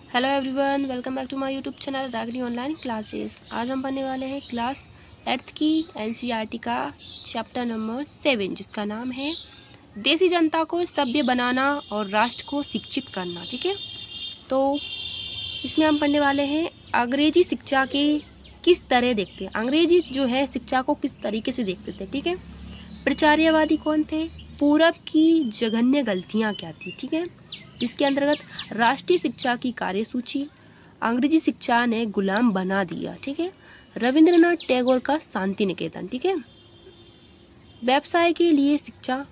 Hello everyone, welcome back to my YouTube channel Ragini online classes. आज हम पढ़ने वाले हैं क्लास 8th की एनसीईआरटी का चैप्टर नंबर 7, जिसका नाम है देसी जनता को सभ्य बनाना और राष्ट्र को शिक्षित करना। ठीक है, तो इसमें हम पढ़ने वाले हैं अंग्रेजी शिक्षा के किस तरह देखते हैं, अंग्रेजी जो है शिक्षा को किस तरीके से देखते थे। ठीक है, प्रचार्यवादी कौन थे, पूरब की जघन्य गलतियां क्या थी। ठीक है, जिसके अंतर्गत राष्ट्रीय शिक्षा की कार्यसूची, अंग्रेजी शिक्षा ने गुलाम बना दिया। ठीक है, रविंद्रनाथ टैगोर का शांति निकेतन। ठीक है, व्यवसाय के लिए शिक्षा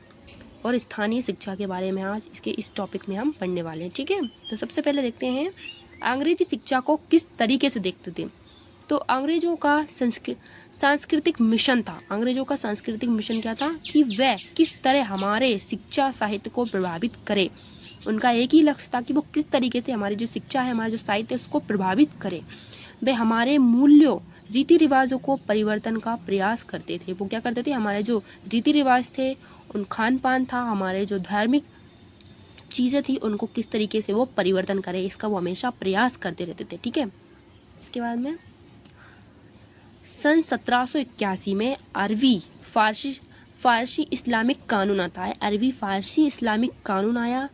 और स्थानीय शिक्षा के बारे में आज इस टॉपिक में हम पढ़ने वाले हैं। ठीक है, तो सबसे पहले देखते हैं अंग्रेजी शिक्षा को किस तरीके से देखते थे। तो अंग्रेजों का सांस्कृतिक मिशन था। अंग्रेजों का सांस्कृतिक मिशन क्या था कि वह किस तरह हमारे शिक्षा साहित्य को प्रभावित करे। उनका एक ही लक्ष्य था कि वो किस तरीके से हमारी जो शिक्षा है, हमारा जो साहित्य है, उसको प्रभावित करे। वे हमारे मूल्यों, रीति रिवाजों को परिवर्तन का प्रयास करते थे। वो क्या करते थे, हमारे जो रीति रिवाज थे, उन खान पान था, हमारे जो धार्मिक चीज़ें थी, उनको किस तरीके से वो परिवर्तन करे, इसका वो हमेशा प्रयास करते रहते थे। ठीक है, इसके बाद में सन 1781 में अरबी फारसी इस्लामिक कानून आता है। अरबी फारसी इस्लामिक कानून आया।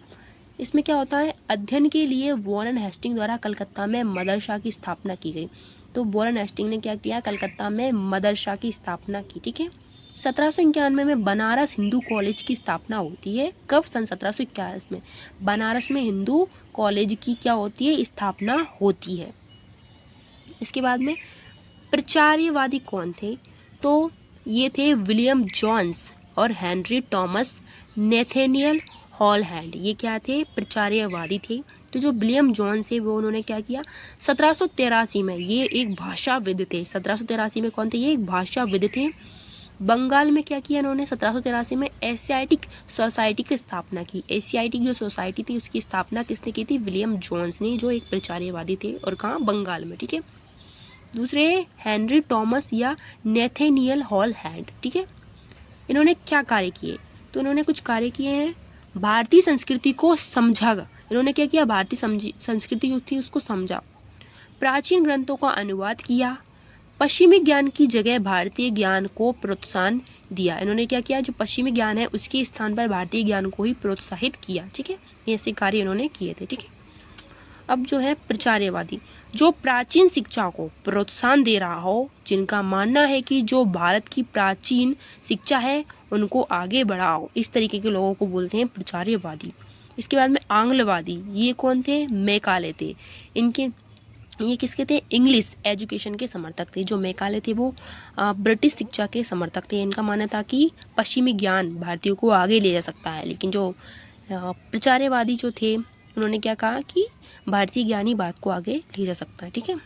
इसमें क्या होता है, अध्ययन के लिए वॉरेन हेस्टिंग द्वारा कलकत्ता में मदरसा की स्थापना की गई। तो वॉरेन हेस्टिंग ने क्या किया, कलकत्ता में मदरसा की स्थापना की। ठीक है, 1791 में बनारस हिंदू कॉलेज की स्थापना होती है। कब, सन 1781 में बनारस में हिंदू कॉलेज की क्या होती है, स्थापना होती है। इसके बाद में प्रचार्यवादी कौन थे, तो ये थे विलियम जोन्स और हेनरी टॉमस नेथेनियल हॉलहैंड। ये क्या थे, प्रचार्यवादी थे। तो जो विलियम जोन्स है वो उन्होंने क्या किया, 1783 में, ये एक भाषाविद थे। 1783 में कौन थे, ये एक भाषाविद थे। बंगाल में क्या किया इन्होंने, 1783 में एशियाटिक सोसाइटी की स्थापना की। एशियाटिक जो सोसाइटी थी उसकी स्थापना किसने की थी, विलियम जोन्स ने, जो एक प्रचार्यवादी थे, और कहाँ, बंगाल में। ठीक है, दूसरे हेनरी टॉमस या नेथेनियल हॉलहैंड। ठीक है, इन्होंने क्या कार्य किए, तो इन्होंने कुछ कार्य किए हैं। भारतीय संस्कृति को समझा। इन्होंने क्या किया, भारतीय संस्कृति जो थी उसको समझा। प्राचीन ग्रंथों का अनुवाद किया। पश्चिमी ज्ञान की जगह भारतीय ज्ञान को प्रोत्साहन दिया। इन्होंने क्या किया, जो पश्चिमी ज्ञान है उसके स्थान पर भारतीय ज्ञान को ही प्रोत्साहित किया। ठीक है, ऐसे कार्य इन्होंने किए थे। ठीक है, अब जो है प्रचार्यवादी, जो प्राचीन शिक्षा को प्रोत्साहन दे रहा हो, जिनका मानना है कि जो भारत की प्राचीन शिक्षा है उनको आगे बढ़ाओ, इस तरीके के लोगों को बोलते हैं प्रचार्यवादी। इसके बाद में आंग्लवादी, ये कौन थे, मैकाले थे। ये किसके थे, इंग्लिश एजुकेशन के समर्थक थे। जो मैकाले थे वो ब्रिटिश शिक्षा के समर्थक थे। इनका मानना था कि पश्चिमी ज्ञान भारतीयों को आगे ले जा सकता है, लेकिन जो प्रचार्यवादी जो थे उन्होंने क्या कहा कि भारतीय ज्ञान ही भारत को आगे ले जा सकता है। ठीक है,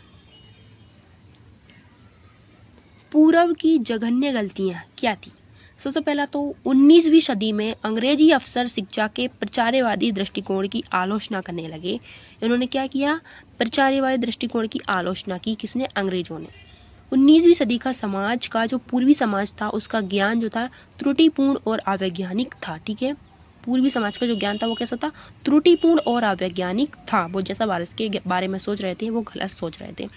पूर्व की जघन्य गलतियां क्या थी। सबसे पहला तो 19वीं सदी में अंग्रेजी अफसर शिक्षा के प्रचार्यवादी दृष्टिकोण की आलोचना करने लगे। इन्होंने क्या किया, प्रचार्यवादी दृष्टिकोण की आलोचना की, किसने, अंग्रेजों ने। 19वीं सदी का समाज का जो पूर्वी समाज था उसका ज्ञान जो था त्रुटिपूर्ण और अवैज्ञानिक था। ठीक है, पूर्वी समाज का जो ज्ञान था वो कैसा था, त्रुटिपूर्ण और अवैज्ञानिक था। वो जैसा भारत के बारे में सोच रहे थे वो गलत सोच रहे थे।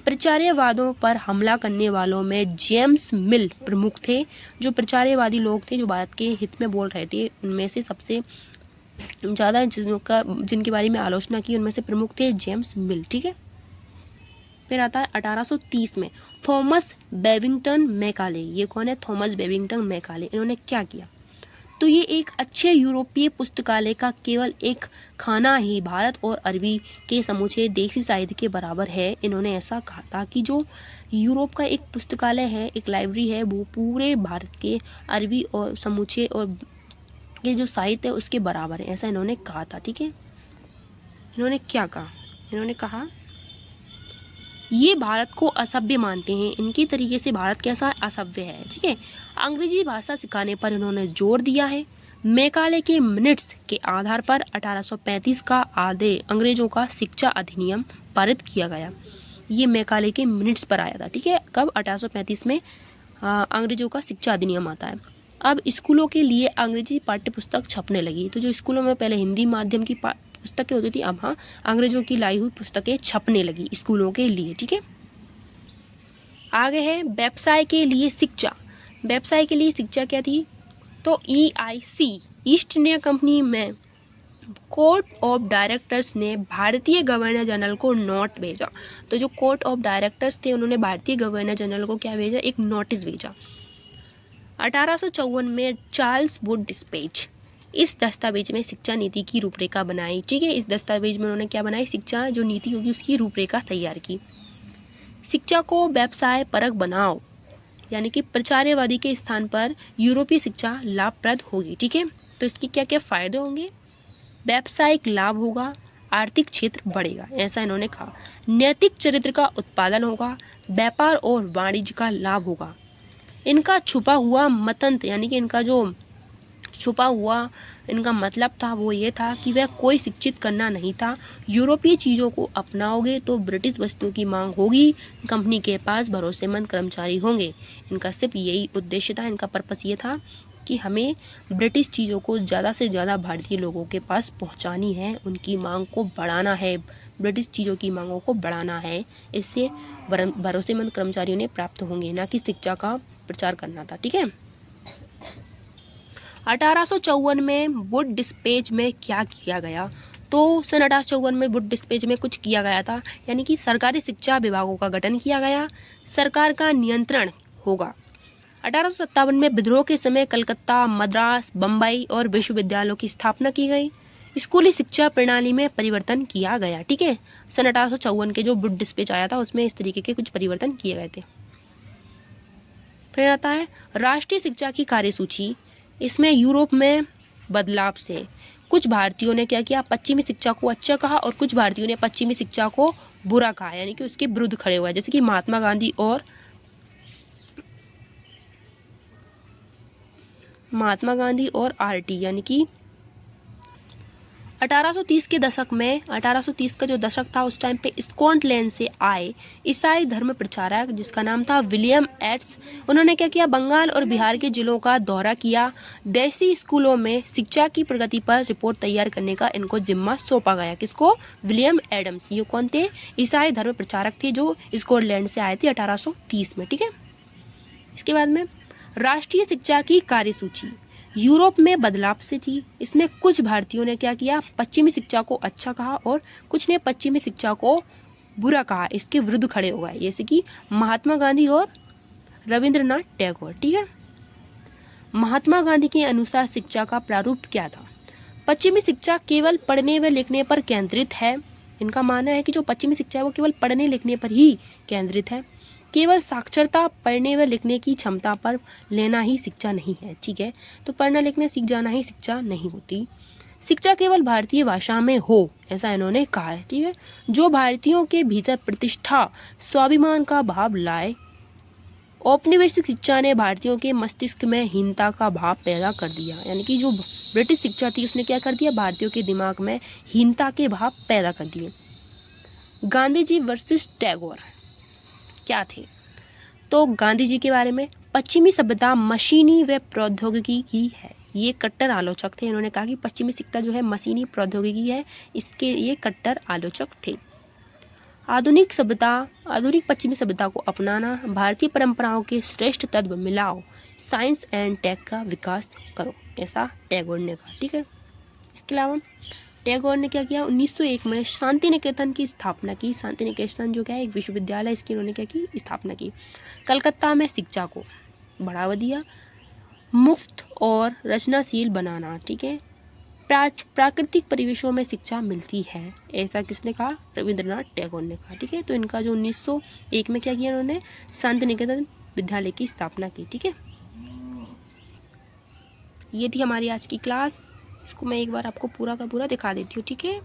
प्रचार्यवादों पर हमला करने वालों में जेम्स मिल प्रमुख थे। जो प्रचार्यवादी लोग थे जो भारत के हित में बोल रहे थे, उनमें से सबसे ज़्यादा जिनके बारे में आलोचना की उनमें से प्रमुख थे जेम्स मिल। ठीक है, फिर आता है 1830 में थॉमस बेबिंगटन मैकाले। ये कौन है, थॉमस बेबिंगटन मैकाले। इन्होंने क्या किया, तो ये एक अच्छे यूरोपीय पुस्तकालय का केवल एक खाना ही भारत और अरबी के समूचे देसी साहित्य के बराबर है। इन्होंने ऐसा कहा था कि जो यूरोप का एक पुस्तकालय है, एक लाइब्रेरी है, वो पूरे भारत के अरबी और समूचे और के जो साहित्य है उसके बराबर है, ऐसा इन्होंने कहा था। ठीक है, इन्होंने क्या कहा, इन्होंने कहा ये भारत को असभ्य मानते हैं, इनके तरीके से भारत कैसा असभ्य है। ठीक है, अंग्रेजी भाषा सिखाने पर इन्होंने जोर दिया है। मैकाले के मिनट्स के आधार पर 1835 का आधे अंग्रेजों का शिक्षा अधिनियम पारित किया गया। ये मैकाले के मिनट्स पर आया था। ठीक है, कब, 1835 में अंग्रेजों का शिक्षा अधिनियम आता है। अब स्कूलों के लिए अंग्रेजी पाठ्य पुस्तक छपने लगी। तो जो स्कूलों में पहले हिंदी माध्यम की पुस्तकें होती थी, अब हाँ अंग्रेजों की लाई हुई पुस्तकें छपने लगी स्कूलों के लिए। ठीक है, आगे है व्यवसाय के लिए शिक्षा। व्यवसाय के लिए शिक्षा क्या थी? तो EIC ईस्ट इंडिया कंपनी में कोर्ट ऑफ डायरेक्टर्स ने भारतीय गवर्नर जनरल को नोट भेजा। तो जो कोर्ट ऑफ डायरेक्टर्स थे उन्होंने भारतीय गवर्नर जनरल को क्या भेजा? एक नोटिस भेजा। 1854 में चार्ल्स वुड डिस्पैच, इस दस्तावेज में शिक्षा नीति की रूपरेखा बनाई। ठीक है, इस दस्तावेज में उन्होंने क्या बनाई? शिक्षा जो नीति होगी उसकी रूपरेखा तैयार की। शिक्षा को व्यवसाय परक बनाओ, यानी कि प्रचार्यवादी के स्थान पर यूरोपीय शिक्षा लाभप्रद होगी। ठीक है, तो इसकी क्या क्या फायदे होंगे? व्यावसायिक लाभ होगा, आर्थिक क्षेत्र बढ़ेगा, ऐसा इन्होंने कहा। नैतिक चरित्र का उत्पादन होगा, व्यापार और वाणिज्य का लाभ होगा। इनका छुपा हुआ मतंत, यानी कि इनका जो छुपा हुआ इनका मतलब था वो ये था कि वह कोई शिक्षित करना नहीं था। यूरोपीय चीज़ों को अपनाओगे तो ब्रिटिश वस्तुओं की मांग होगी, कंपनी के पास भरोसेमंद कर्मचारी होंगे। इनका सिर्फ यही उद्देश्य था, इनका पर्पस ये था कि हमें ब्रिटिश चीज़ों को ज़्यादा से ज़्यादा भारतीय लोगों के पास पहुंचानी है, उनकी मांग को बढ़ाना है, ब्रिटिश चीज़ों की मांगों को बढ़ाना है। इससे भरोसेमंद कर्मचारी उन्हें प्राप्त होंगे, ना कि शिक्षा का प्रचार करना था। ठीक है, 1854 में वुड डिस्पैच में क्या किया गया? तो सन 1854 में वुड डिस्पैच में कुछ किया गया था, यानी कि सरकारी शिक्षा विभागों का गठन किया गया, सरकार का नियंत्रण होगा। 1857 में विद्रोह के समय कलकत्ता, मद्रास, बम्बई और विश्वविद्यालयों की स्थापना की गई। स्कूली शिक्षा प्रणाली में परिवर्तन किया गया। ठीक है, सन 1854 के जो वुड डिस्पैच आया था उसमें इस तरीके के कुछ परिवर्तन किए गए थे। फिर आता है राष्ट्रीय शिक्षा की कार्यसूची। इसमें यूरोप में बदलाव से कुछ भारतीयों ने क्या किया? पश्चिमी शिक्षा को अच्छा कहा और कुछ भारतीयों ने पश्चिमी शिक्षा को बुरा कहा, यानी कि उसके विरुद्ध खड़े हुए, जैसे कि महात्मा गांधी और RT, यानी कि 1830 के दशक में, 1830 का जो दशक था उस टाइम पे स्कॉटलैंड से आए ईसाई धर्म प्रचारक जिसका नाम था विलियम एड्स, उन्होंने क्या किया? बंगाल और बिहार के जिलों का दौरा किया। देसी स्कूलों में शिक्षा की प्रगति पर रिपोर्ट तैयार करने का इनको जिम्मा सौंपा गया। किसको? William Adams. ये कौन थे? ईसाई धर्म प्रचारक थे जो स्कॉटलैंड से आए थे 1830 में। ठीक है, इसके बाद में राष्ट्रीय शिक्षा की कार्यसूची यूरोप में बदलाव से थी। इसमें कुछ भारतीयों ने क्या किया? पश्चिमी शिक्षा को अच्छा कहा और कुछ ने पश्चिमी शिक्षा को बुरा कहा, इसके विरुद्ध खड़े हो गए, जैसे कि महात्मा गांधी और रविंद्रनाथ टैगोर। ठीक है, महात्मा गांधी के अनुसार शिक्षा का प्रारूप क्या था? पश्चिमी शिक्षा केवल पढ़ने व लिखने पर केंद्रित है। इनका मानना है कि जो पश्चिमी शिक्षा है वो केवल पढ़ने लिखने पर ही केंद्रित है। केवल साक्षरता, पढ़ने व लिखने की क्षमता पर लेना ही शिक्षा नहीं है। ठीक है, तो पढ़ना लिखना सीख जाना ही शिक्षा नहीं होती। शिक्षा केवल भारतीय भाषा में हो, ऐसा इन्होंने कहा है। ठीक है, जो भारतीयों के भीतर प्रतिष्ठा, स्वाभिमान का भाव लाए। औपनिवेशिक शिक्षा ने भारतीयों के मस्तिष्क में हीनता का भाव पैदा कर दिया, यानी कि जो ब्रिटिश शिक्षा थी उसने क्या कर दिया? भारतीयों के दिमाग में हीनता के भाव पैदा कर दिए। गांधी जी वर्सेस टैगोर क्या थे? तो गांधी जी के बारे में, पश्चिमी सभ्यता मशीनी व प्रौद्योगिकी की है, ये कट्टर आलोचक थे। इन्होंने कहा कि पश्चिमी शिक्षा जो है मशीनी प्रौद्योगिकी है, इसके ये कट्टर आलोचक थे। आधुनिक पश्चिमी सभ्यता को अपनाना, भारतीय परंपराओं के श्रेष्ठ तत्व मिलाओ, साइंस एंड टेक का विकास करो, ऐसा टैगोर ने कहा। ठीक है, इसके अलावा टैगोर ने क्या किया? 1901 में शांति निकेतन की स्थापना की। शांति निकेतन जो क्या है? एक विश्वविद्यालय, इसकी उन्होंने क्या की? स्थापना की। कलकत्ता में शिक्षा को बढ़ावा दिया, मुफ्त और रचनाशील बनाना। ठीक है, प्राकृतिक परिवेशों में शिक्षा मिलती है, ऐसा किसने कहा? रविंद्रनाथ टैगोर ने कहा। ठीक है, तो इनका जो 1901 में क्या किया उन्होंने? शांति निकेतन विद्यालय की स्थापना की। ठीक है, ये थी हमारी आज की क्लास। इसको मैं एक बार आपको पूरा का पूरा दिखा देती हूँ। ठीक है,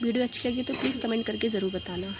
वीडियो अच्छी लगी तो प्लीज़ कमेंट करके ज़रूर बताना।